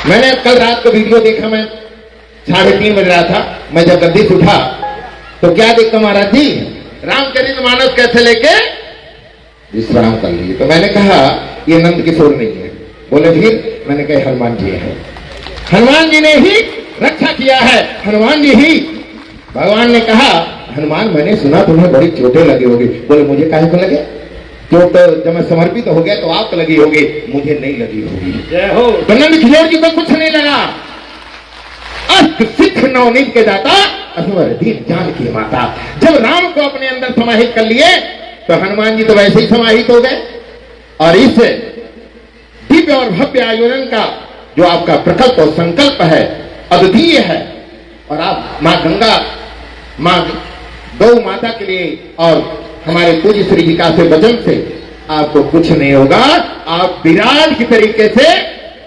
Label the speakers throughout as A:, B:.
A: मैंने कल रात को वीडियो देखा, मैं 3:30 बज रहा था, मैं जब गद्दी से उठा तो क्या देखता महाराज जी, रामचरितमानस कैसे लेके विश्राम कर लिए। तो मैंने कहा ये नंद किशोर नहीं है। बोले फिर? मैंने कहा हनुमान जी है, हनुमान जी ने ही रक्षा किया है, हनुमान जी ही। भगवान ने कहा हनुमान मैंने सुना तुम्हें बड़ी चोटें लगी होगी। बोले मुझे काहे को लगे? चोट जब मैं समर्पित हो गया तो आपको लगी होगी, मुझे नहीं लगी होगी। जय हो। तो नंद किशोर जी को कुछ नहीं लगा। अष्ट सिख नवनीत के दाता असवर दीन जानकी माता। जब राम को अपने अंदर समाहित कर लिए तो हनुमान जी तो वैसे ही समाहित हो गए। और इस दिव्य और भव्य आयोजन का जो आपका प्रकल्प और संकल्प है अद्वितीय है। और आप मां गंगा, मां गौ माता के लिए और हमारे पूज्य श्री जी का से वचन से आपको कुछ नहीं होगा। आप विराट की तरीके से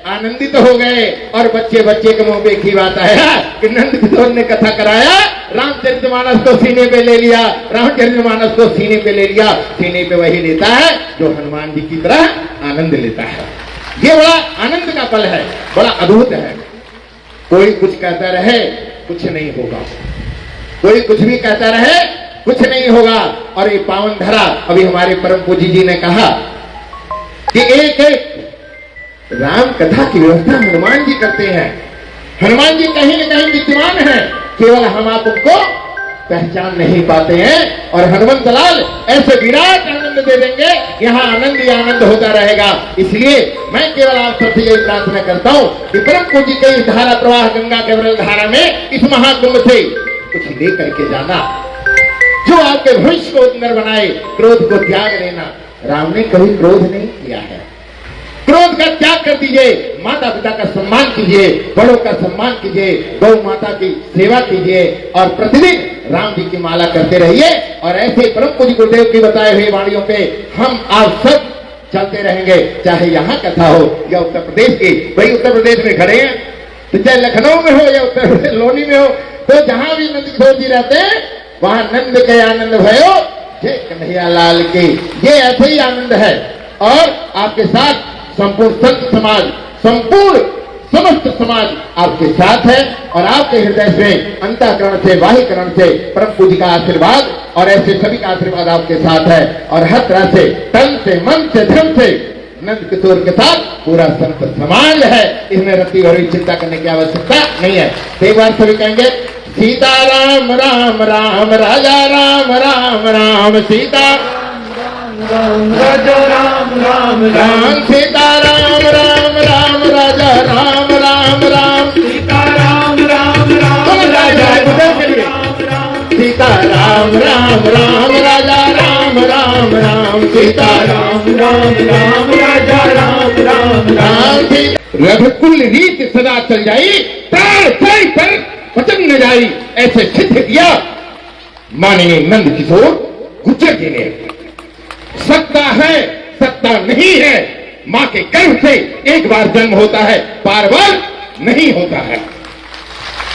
A: आनंदित हो गए। और बच्चे बच्चे के मुंह पे एक ही बात आया कि नंद किशोर ने कथा कराया, रामचरितमानस को सीने पे ले लिया, रामचरितमानस को सीने पे ले लिया। सीने पे वही लेता है जो हनुमान जी की तरह आनंद लेता है। ये बड़ा आनंद का पल है, बड़ा अद्भुत है। कोई कुछ कहता रहे कुछ नहीं होगा, कोई कुछ भी कहता रहे कुछ नहीं होगा। और ये पावन धरा, अभी हमारे परम पूज्य जी ने कहा कि एक एक राम कथा की व्यवस्था हनुमान जी करते हैं। हनुमान जी कहीं न कहीं विद्यमान है, केवल हम आप उनको पहचान नहीं पाते हैं। और हनुमंत लाल ऐसे विराट आनंद दे देंगे, यहाँ आनंद ही आनंद होता रहेगा। इसलिए मैं केवल आप सबसे यही प्रार्थना करता हूँ कि परम पूज्य के इस धारा प्रवाह गंगा के वरल धारा में इस महाकुंभ से कुछ लेकर के जाना जो आपके भविष्य को सुंदर बनाए। क्रोध को त्याग देना। राम ने कभी क्रोध नहीं किया है। क्रोध का त्याग कर दीजिए, माता पिता का सम्मान कीजिए, बड़ों का सम्मान कीजिए, गौ माता की सेवा कीजिए और प्रतिदिन राम जी की माला करते रहिए। और ऐसे परम पूज्य गुरुदेव की बताए हुए वाणियों पे हम आप सब चलते रहेंगे, चाहे यहाँ कथा हो या उत्तर प्रदेश की। भाई उत्तर प्रदेश में खड़े हैं तो चाहे लखनऊ में हो या उत्तर प्रदेश लोनी में हो, तो जहां भी नंद किशोर जी रहते हैं वहां नंद के आनंद भयो जय कन्हैया लाल के। ये ऐसे ही आनंद है। और आपके साथ संपूर्ण संत समाज, संपूर्ण समस्त समाज आपके साथ है। और आपके हृदय से, अंतःकरण से, बाह्यकरण से परम पूज्य का आशीर्वाद और ऐसे सभी का आशीर्वाद आपके साथ है। और हर तरह से, तन से, मन से, धन से नंद किशोर के साथ पूरा संत समाज है। इसमें रत्ती भरी चिंता करने की आवश्यकता नहीं है। एक बार सभी कहेंगे सीता राम राम राम, राजा राम राम राम, सीता राम राजा राम राम राम, सीता राम राम राम, राजा राम राम राम, सीता राम राम राम, राजा सीता राम राम राम, राजा राम राम राम, सीता राम राम राम, राजा राम राम राम। रघुकुल रीत सदा चल जाई, प्राण सही पर वचन न जाई, ऐसे सिद्ध किया माननीय नंद किशोर गुर्जर जी ने। सत्ता है, सत्ता नहीं है। मां के गर्भ से एक बार जन्म होता है, बार बार नहीं होता है।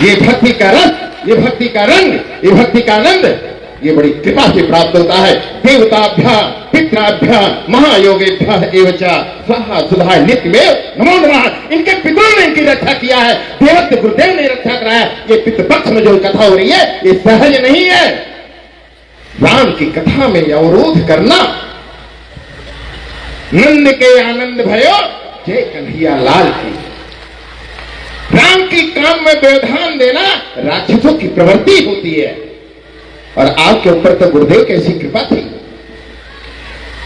A: ये भक्ति का रस, ये भक्ति का रंग, ये भक्ति का आनंद, ये बड़ी कृपा से प्राप्त होता है। देवताभ्या पितराभ्या महायोगेभ्य एवं स्वाहा सुधा नित्य में नमो नमः। इनके पितरों ने इनकी रक्षा किया है, देवत्व गुरुदेव ने रक्षा कराया। ये पितृ पक्ष में जो कथा हो रही है ये सहज नहीं है। राम की कथा में अवरोध करना, नंद के आनंद भयो जय कन्हैया लाल की। राम की काम में व्यवधान देना राक्षसों की प्रवृत्ति होती है। और आपके ऊपर तो गुरुदेव की ऐसी कृपा थी।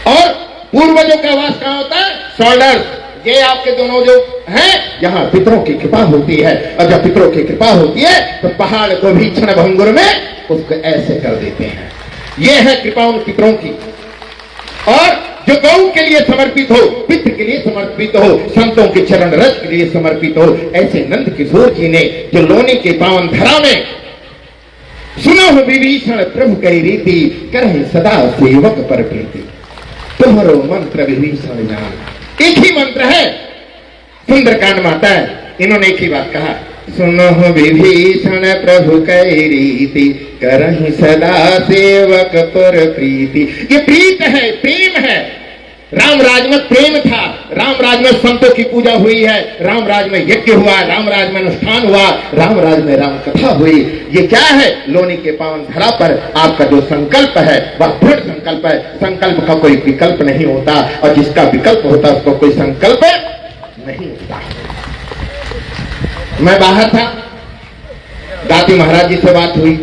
A: और पूर्वजों का वास कहां होता है? शोल्डर्स। ये आपके दोनों जो हैं, यहाँ पितरों की कृपा होती है। और जब पितरों की कृपा होती है तो पहाड़ को भी क्षण भंगुर में उसको ऐसे कर देते हैं। ये है कृपा उन पितरों की। और जो गौ के लिए समर्पित हो, पितृ के लिए समर्पित हो, संतों के चरण रस के लिए समर्पित हो, ऐसे नंद किशोर जी ने जो लोनी के पावन धरा में सुनो विभीषण प्रभु कई रीति, करहि सदा सेवक पर प्रीति, तुम्हारो मंत्र विभीषण जान। एक ही मंत्र है, सुंदरकांड में आता है। इन्होंने एक ही बात कहा, सुनो विभीषण प्रभु कई रीति, करहि सदा सेवक पर प्रीति। ये प्रीत है, प्रेम है। राम राज में प्रेम था, राम राज में संतों की पूजा हुई है, राम राज में यज्ञ हुआ, राम राज में अनुष्ठान हुआ, राम राज में राम कथा हुई। ये क्या है? लोनी के पावन धरा पर आपका जो संकल्प है वह दृढ़ संकल्प है। संकल्प का कोई विकल्प नहीं होता, और जिसका विकल्प होता है उसको कोई संकल्प नहीं होता। मैं बाहर था, दादी महाराज जी से बात हुई।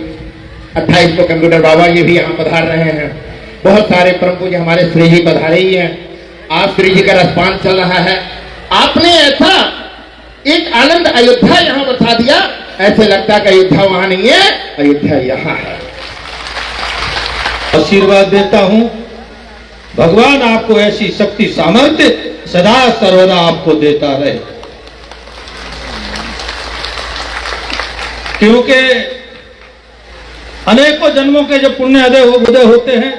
A: 28 को कंप्यूटर बाबा ये भी यहाँ पधार रहे हैं। बहुत सारे परम पूज्य हमारे श्री जी पधारे ही हैं। आज श्री जी का रसपान चल रहा है। आपने ऐसा एक आनंद अयोध्या यहाँ बसा दिया, ऐसे लगता है कि अयोध्या वहां नहीं है, अयोध्या यहाँ है।
B: आशीर्वाद देता हूं, भगवान आपको ऐसी शक्ति सामर्थ्य सदा सर्वदा आपको देता रहे, क्योंकि अनेकों जन्मों के जब पुण्य उदय होते हैं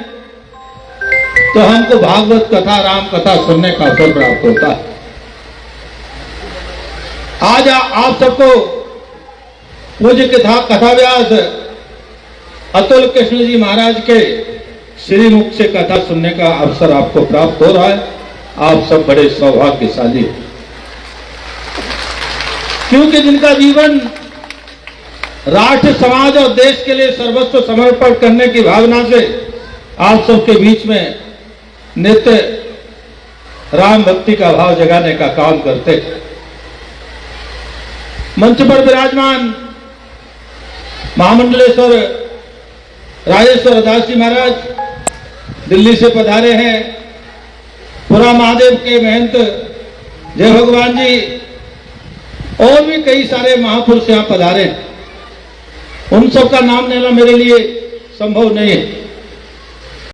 B: तो हमको भागवत कथा, राम कथा सुनने का अवसर प्राप्त होता है। आज आप सबको पूज्य कथा व्यास अतुल कृष्ण जी महाराज के श्रीमुख से कथा सुनने का अवसर आपको प्राप्त हो रहा है। आप सब बड़े सौभाग्यशाली, क्योंकि जिनका जीवन राष्ट्र, समाज और देश के लिए सर्वस्व समर्पण करने की भावना से आप सबके बीच में नित्य राम भक्ति का भाव जगाने का काम करते। मंच पर विराजमान महामंडलेश्वर राजेश्वर दास जी महाराज दिल्ली से पधारे हैं। पुरा महादेव के महंत जय भगवान जी और भी कई सारे महापुरुष यहाँ पधारे। उन सबका नाम लेना मेरे लिए संभव नहीं है।